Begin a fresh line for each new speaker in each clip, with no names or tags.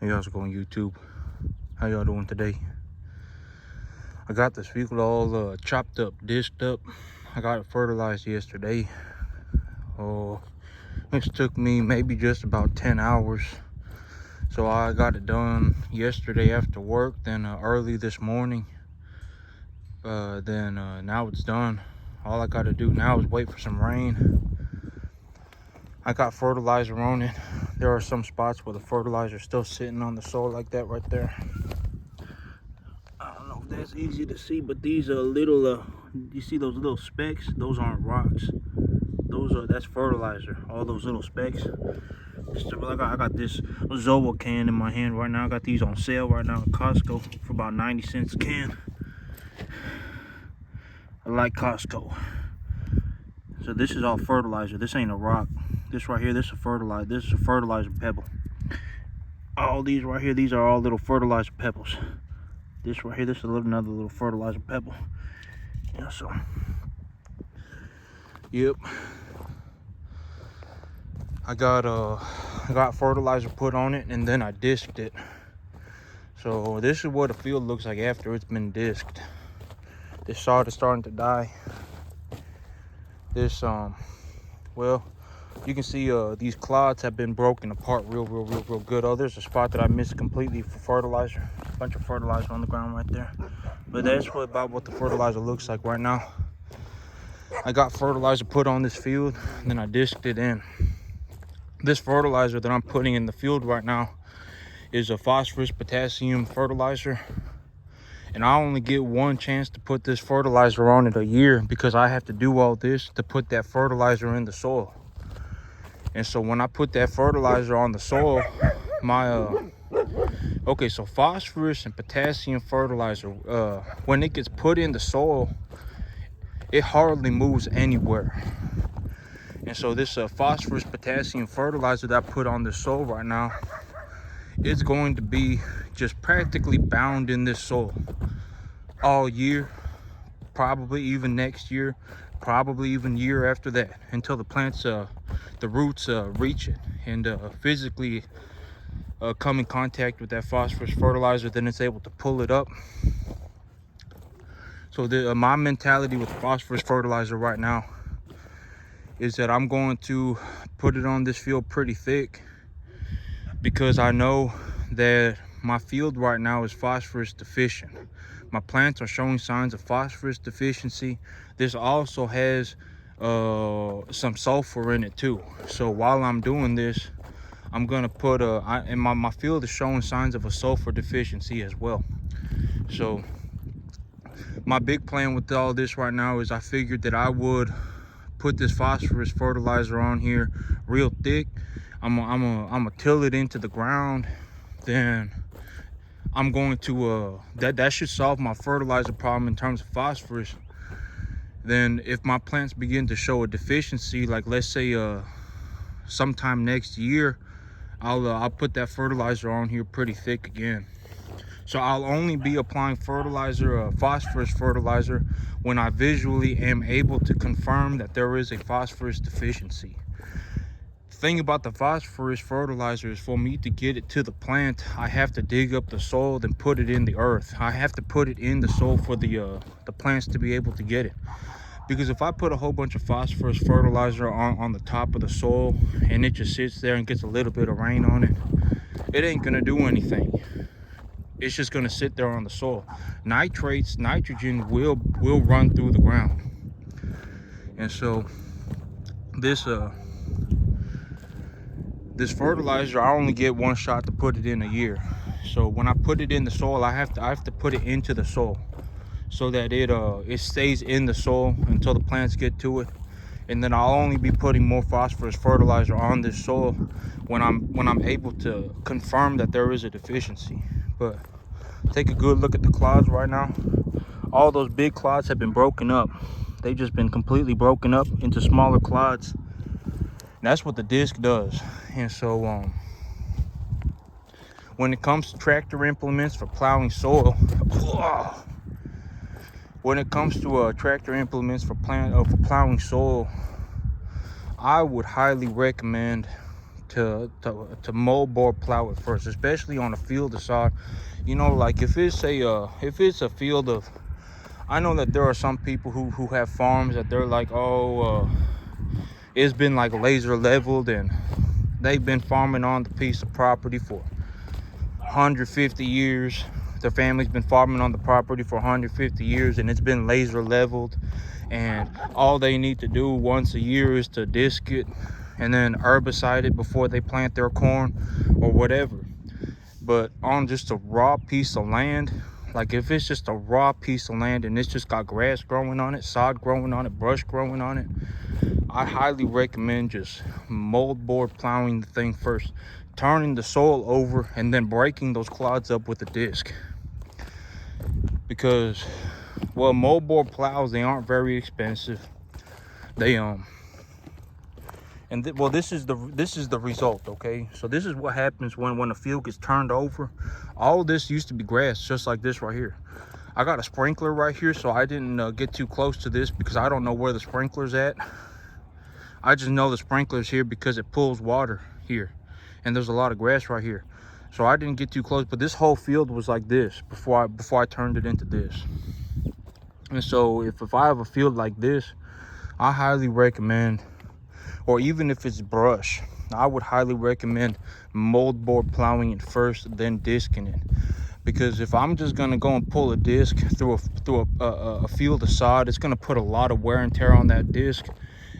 Hey, how's it going, YouTube? How y'all doing today? I got this field all chopped up, disced up. I got it fertilized yesterday. Oh, it took me maybe just about 10 hours. So I got it done yesterday after work, then early this morning. Now it's done. All I gotta do now is wait for some rain. I got fertilizer on it. There are some spots where the fertilizer is still sitting on the soil like that right there. I don't know if that's easy to see, but these are little, you see those little specks? Those aren't rocks. That's fertilizer. All those little specks. I got this Zoa can in my hand right now. I got these on sale right now at Costco for about 90 cents a can. I like Costco. So this is all fertilizer. This ain't a rock. This right here, this is a fertilizer. This is a fertilizer pebble. All these right here, these are all little fertilizer pebbles. This right here, this is another little fertilizer pebble. Yeah, so. Yep. I got fertilizer put on it, and then I disked it. So this is what a field looks like after it's been disked. This sod is starting to die. This well, you can see these clods have been broken apart real good. Oh, there's a spot that I missed completely for fertilizer. A bunch of fertilizer on the ground right there. But that's about what the fertilizer looks like right now. I got fertilizer put on this field, and then I disked it in. This fertilizer that I'm putting in the field right now is a phosphorus potassium fertilizer. And I only get one chance to put this fertilizer on it a year, because I have to do all this to put that fertilizer in the soil. And so when I put that fertilizer on the soil, okay, so phosphorus and potassium fertilizer, when it gets put in the soil, it hardly moves anywhere. And so this phosphorus potassium fertilizer that I put on the soil right now, it's going to be just practically bound in this soil all year, probably even next year, probably even year after that, until the plants, the roots reach it and physically come in contact with that phosphorus fertilizer. Then it's able to pull it up. So my mentality with phosphorus fertilizer right now is that I'm going to put it on this field pretty thick, because I know that my field right now is phosphorus deficient. My plants are showing signs of phosphorus deficiency. This also has some sulfur in it too. So while I'm doing this, I'm gonna put and my field is showing signs of a sulfur deficiency as well. So my big plan with all this right now is I figured that I would put this phosphorus fertilizer on here real thick. I'm gonna till it into the ground. Then I'm going to that should solve my fertilizer problem in terms of phosphorus. Then if my plants begin to show a deficiency, like let's say sometime next year, I'll put that fertilizer on here pretty thick again. So I'll only be applying fertilizer, phosphorus fertilizer, when I visually am able to confirm that there is a phosphorus deficiency. The thing about the phosphorus fertilizer is, for me to get it to the plant, I have to dig up the soil, then put it in the earth. I have to put it in the soil for the plants to be able to get it. Because if I put a whole bunch of phosphorus fertilizer on the top of the soil, and it just sits there and gets a little bit of rain on it, it ain't gonna do anything. It's just gonna sit there on the soil. Nitrogen will run through the ground. And so this fertilizer, I only get one shot to put it in a year. So when I put it in the soil, I have to put it into the soil, so that it stays in the soil until the plants get to it. And then I'll only be putting more phosphorus fertilizer on this soil when I'm able to confirm that there is a deficiency. But take a good look at the clods right now. All those big clods have been broken up. They've just been completely broken up into smaller clods. And that's what the disc does. And so when it comes to tractor implements for plowing soil, plowing soil, I would highly recommend to moldboard plow it first, especially on a field of sod. You know, like if it's a field of, I know that there are some people who have farms that they're like, oh, it's been like laser leveled and they've been farming on the piece of property for 150 years. Their family's been farming on the property for 150 years and it's been laser leveled, and all they need to do once a year is to disc it and then herbicide it before they plant their corn or whatever. But on just a raw piece of land, like if it's just a raw piece of land and it's just got grass growing on it, sod growing on it, brush growing on it, I highly recommend just moldboard plowing the thing first, turning the soil over and then breaking those clods up with a disc. Because, well, moldboard plows, they aren't very expensive. They well, this is the result, okay? So this is what happens when a field gets turned over. All of this used to be grass, just like this right here. I got a sprinkler right here, so I didn't get too close to this because I don't know where the sprinkler's at. I just know the sprinkler's here because it pulls water here, and there's a lot of grass right here. So I didn't get too close, but this whole field was like this before I turned it into this. And so if I have a field like this, I highly recommend, or even if it's brush, I would highly recommend moldboard plowing it first, then discing it. Because if I'm just gonna go and pull a disc through a field of sod, it's gonna put a lot of wear and tear on that disc,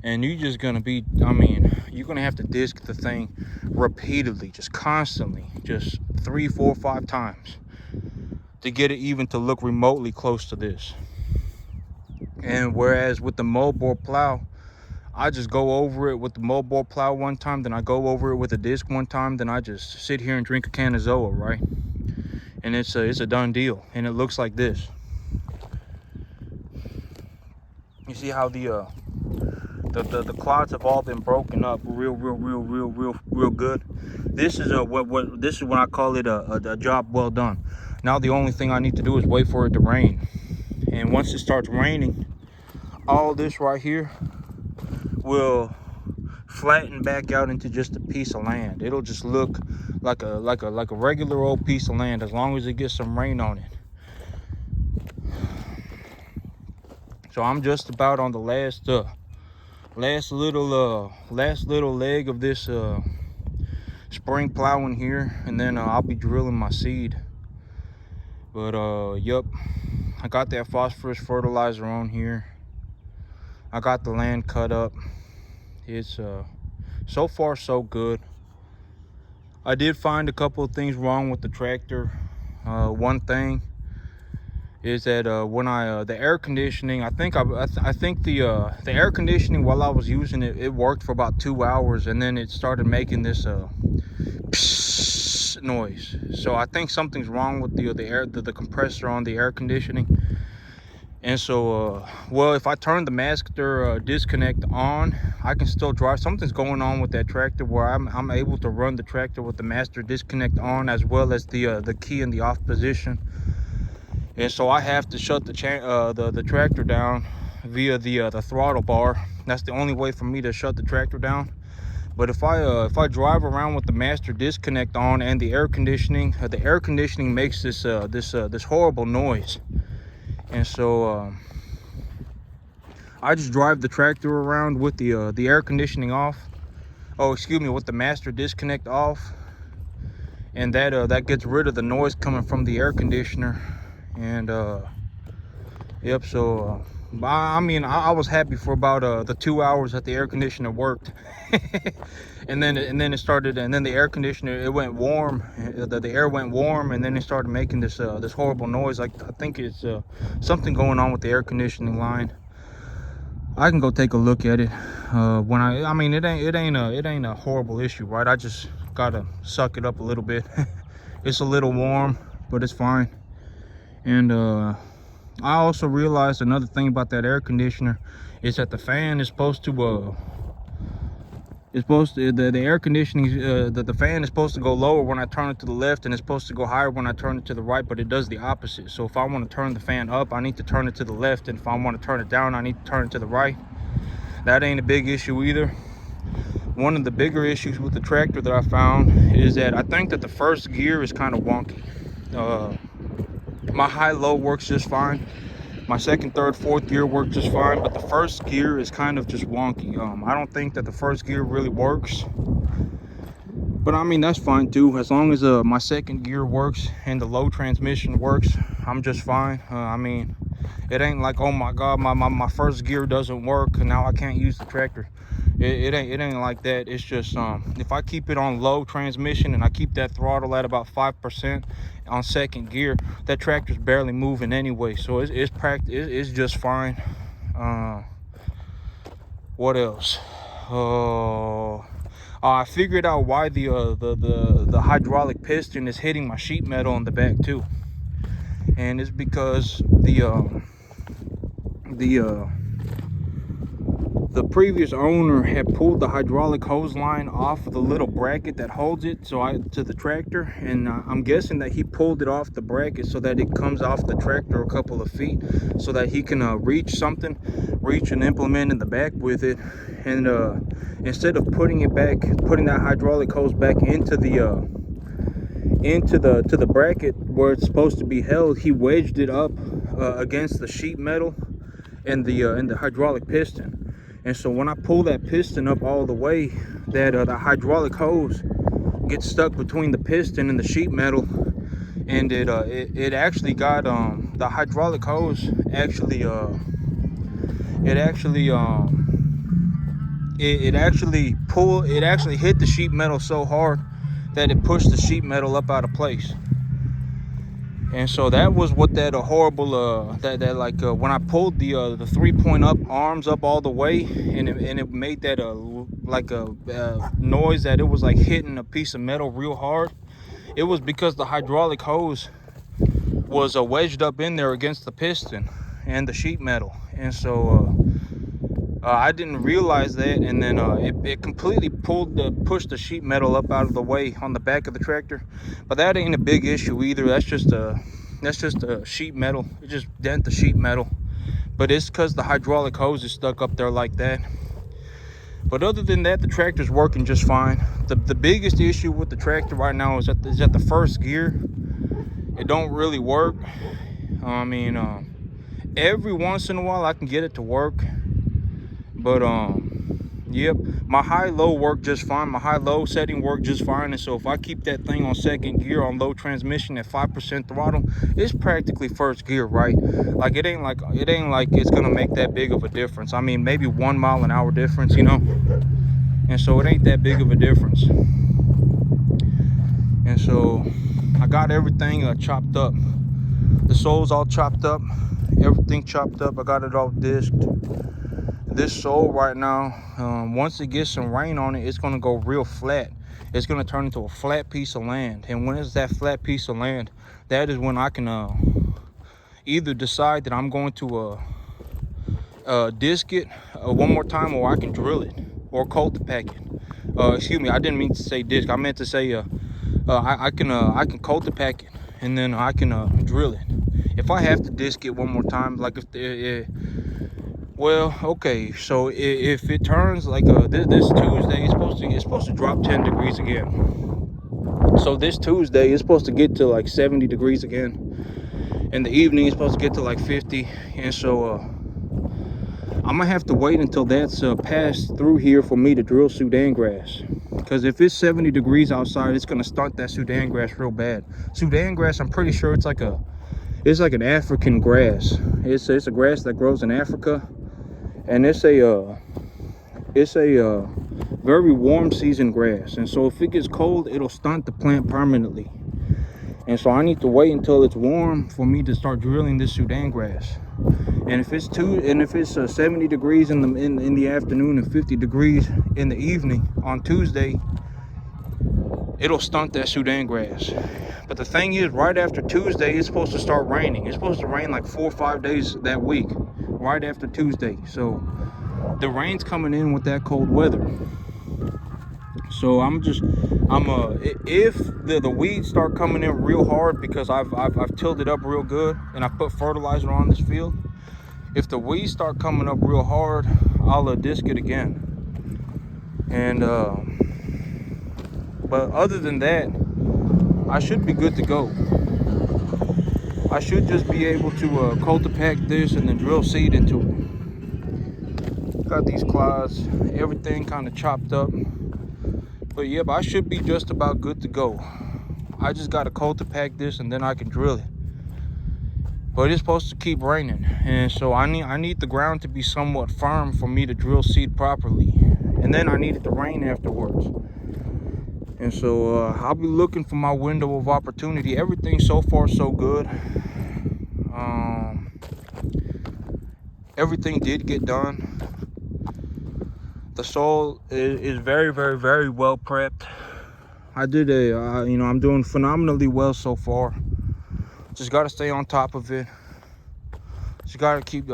and you're just gonna be, I mean, you're gonna have to disc the thing repeatedly, just constantly, just 3, 4, 5 times to get it even to look remotely close to this. And whereas with the moldboard plow, I just go over it with the moldboard plow one time, then I go over it with a disc one time, then I just sit here and drink a can of Zoa, right? And it's a done deal, and it looks like this. You see how the clods have all been broken up real good. This is this is when I call it a job well done. Now the only thing I need to do is wait for it to rain, and once it starts raining, all this right here will flatten back out into just a piece of land. It'll just look like a regular old piece of land as long as it gets some rain on it. So I'm just about on the last little leg of this spring plowing here, and then I'll be drilling my seed. But yep, I got that phosphorus fertilizer on here. I got the land cut up. It's so far so good. I did find a couple of things wrong with the tractor. One thing is that when the air conditioning, I think the air conditioning while I was using it, it worked for about 2 hours, and then it started making this psst noise. So I think something's wrong with the compressor on the air conditioning. And so, well, if I turn the master disconnect on, I can still drive. Something's going on with that tractor where I'm able to run the tractor with the master disconnect on, as well as the key in the off position. And so I have to shut the tractor down via the throttle bar. That's the only way for me to shut the tractor down. But if I drive around with the master disconnect on and the air conditioning makes this horrible noise. And so I just drive the tractor around with the air conditioning off. Oh, excuse me, with the master disconnect off, and that gets rid of the noise coming from the air conditioner. And yep. So I mean, I was happy for about the 2 hours that the air conditioner worked. and then it started, and then the air conditioner, it went warm. The air went warm, and then it started making this horrible noise. Like, I think it's something going on with the air conditioning line. I can go take a look at it. I mean, it ain't a horrible issue, right? I just gotta suck it up a little bit. It's a little warm, but it's fine. And I also realized another thing about that air conditioner is that the fan is supposed to the air conditioning, the fan is supposed to go lower when I turn it to the left, and it's supposed to go higher when I turn it to the right, but it does the opposite. So if I want to turn the fan up, I need to turn it to the left, and if I want to turn it down, I need to turn it to the right. That ain't a big issue either. one of the bigger issues with the tractor that I found is that I think that the first gear is kind of wonky. My high-low works just fine. My second, third, fourth gear work just fine, but the first gear is kind of just wonky. I don't think that the first gear really works, but I mean, that's fine too. As long as my second gear works and the low transmission works, I'm just fine. I mean, it ain't like, oh my God, my first gear doesn't work and now I can't use the tractor. It ain't like that. It's just if I keep it on low transmission and I keep that throttle at about 5% on second gear, that tractor's barely moving anyway, so it's just fine. What else? I figured out why the hydraulic piston is hitting my sheet metal on the back too, and it's because the previous owner had pulled the hydraulic hose line off of the little bracket that holds it to the tractor, and I'm guessing that he pulled it off the bracket so that it comes off the tractor a couple of feet so that he can reach an implement in the back with it, and instead of putting that hydraulic hose back into the bracket where it's supposed to be held, he wedged it up against the sheet metal and the hydraulic piston. And so when I pull that piston up all the way, that the hydraulic hose gets stuck between the piston and the sheet metal, and it actually got the hydraulic hose actually it actually hit the sheet metal so hard that it pushed the sheet metal up out of place. And so that was what that horrible when I pulled the 3-point up arms up all the way, and it made that noise that it was like hitting a piece of metal real hard. It was because the hydraulic hose was wedged up in there against the piston and the sheet metal. And so I didn't realize that, and then it completely pushed the sheet metal up out of the way on the back of the tractor. But that ain't a big issue either. That's just a sheet metal. It just dent the sheet metal, but it's because the hydraulic hose is stuck up there like that. But other than that, the tractor's working just fine. The biggest issue with the tractor right now is that the first gear, it don't really work. I mean, every once in a while I can get it to work, but yep, my high-low worked just fine. My high-low setting worked just fine, and so if I keep that thing on second gear on low transmission at 5% throttle, it's practically first gear, right? Like it ain't like it's gonna make that big of a difference. I mean, maybe 1 mile an hour difference, you know, and so it ain't that big of a difference. And so I got everything chopped up. The sole's all chopped up, everything chopped up. I got it all disced. This sole right now, once it gets some rain on it, it's going to go real flat. It's going to turn into a flat piece of land, and when it's that flat piece of land, that is when I can either decide that I'm going to disc it one more time, or I can drill it or cultipack it. Excuse me, I didn't mean to say disc. I meant to say I can cultipack it, and then I can drill it. If I have to disc it one more time, like well, okay, so if it turns like this Tuesday, it's supposed to drop 10 degrees again. So this Tuesday it's supposed to get to like 70 degrees again. In the evening it's supposed to get to like 50. And so I'm gonna have to wait until that's passed through here for me to drill Sudan grass. Because if it's 70 degrees outside, it's gonna stunt that Sudan grass real bad. Sudan grass, I'm pretty sure it's like an African grass. It's a grass that grows in Africa. And it's a very warm season grass, and so if it gets cold, it'll stunt the plant permanently. And so I need to wait until it's warm for me to start drilling this Sudan grass. And if it's 70 degrees in the afternoon and 50 degrees in the evening on Tuesday, it'll stunt that Sudan grass. But the thing is, right after Tuesday, it's supposed to start raining. It's supposed to rain like 4 or 5 days that week, right after Tuesday. So the rain's coming in with that cold weather. So if the weeds start coming in real hard, because I've tilled it up real good and I put fertilizer on this field. If the weeds start coming up real hard, I'll disc it again. And but other than that, I should be good to go. I should just be able to cultipack this and then drill seed into it. Got these clods, everything kind of chopped up. But yeah, I should be just about good to go. I just got to cultipack this and then I can drill it. But it's supposed to keep raining, and so I need the ground to be somewhat firm for me to drill seed properly. And then I need it to rain afterwards. And so I'll be looking for my window of opportunity. Everything so far so good. Everything did get done. The soil is very, very, very well prepped. I did I'm doing phenomenally well so far. Just got to stay on top of it. Just got to keep,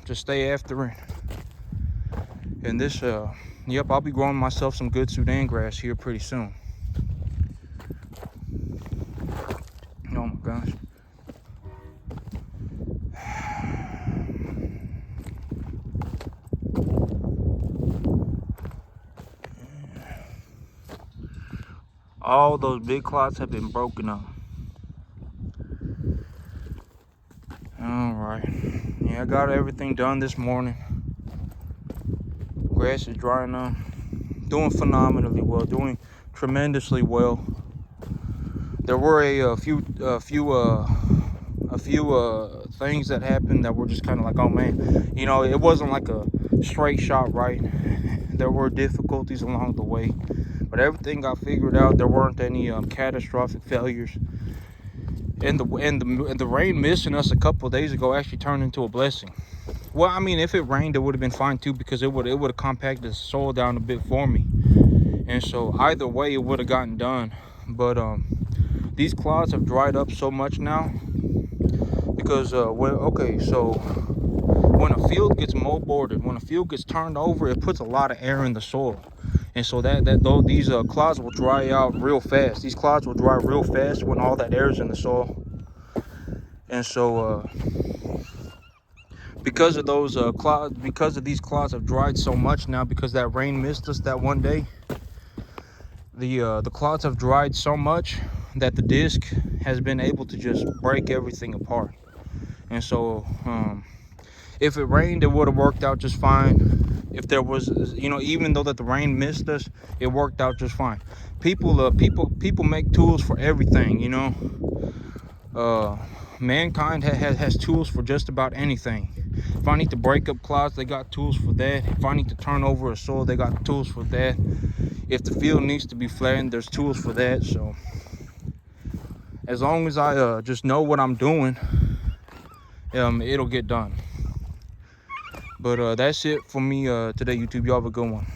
just stay after it. And this, yep, I'll be growing myself some good Sudan grass here pretty soon. Oh my gosh. All those big clots have been broken up. All right. Yeah, I got everything done this morning. Grass is drying up. Doing phenomenally well. Doing tremendously well. There were a few things that happened that were just kind of like, oh man, you know, it wasn't like a straight shot, right? There were difficulties along the way, but everything got figured out. There weren't any catastrophic failures. And the rain missing us a couple of days ago actually turned into a blessing. Well, I mean, if it rained, it would have been fine too, because it would have compacted the soil down a bit for me. And so either way, it would have gotten done. But these clods have dried up so much now because when a field gets moldboarded, when a field gets turned over, it puts a lot of air in the soil. And so these clods will dry out real fast. These clods will dry real fast when all that air is in the soil. And so because of those clods, because of these clods have dried so much now, because that rain missed us that one day, the clods have dried so much that the disc has been able to just break everything apart. And so if it rained, it would have worked out just fine. If there was, you know, even though that the rain missed us, it worked out just fine. People make tools for everything, you know. Mankind has tools for just about anything. If I need to break up clods, they got tools for that. If I need to turn over a soil, they got tools for that. If the field needs to be flattened, there's tools for that. So as long as I just know what I'm doing, it'll get done. But that's it for me today, YouTube. Y'all have a good one.